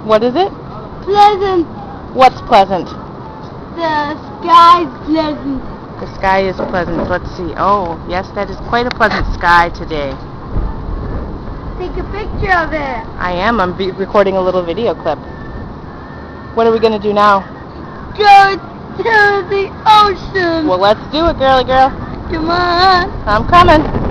What is it? Pleasant. What's pleasant? The sky's pleasant. The sky is pleasant. Let's see. Oh, yes, that is quite a pleasant sky today. Take a picture of it. I am. I'm recording a little video clip. What are we going to do now? Go to the ocean. Well, let's do it, girly girl. Come on. I'm coming.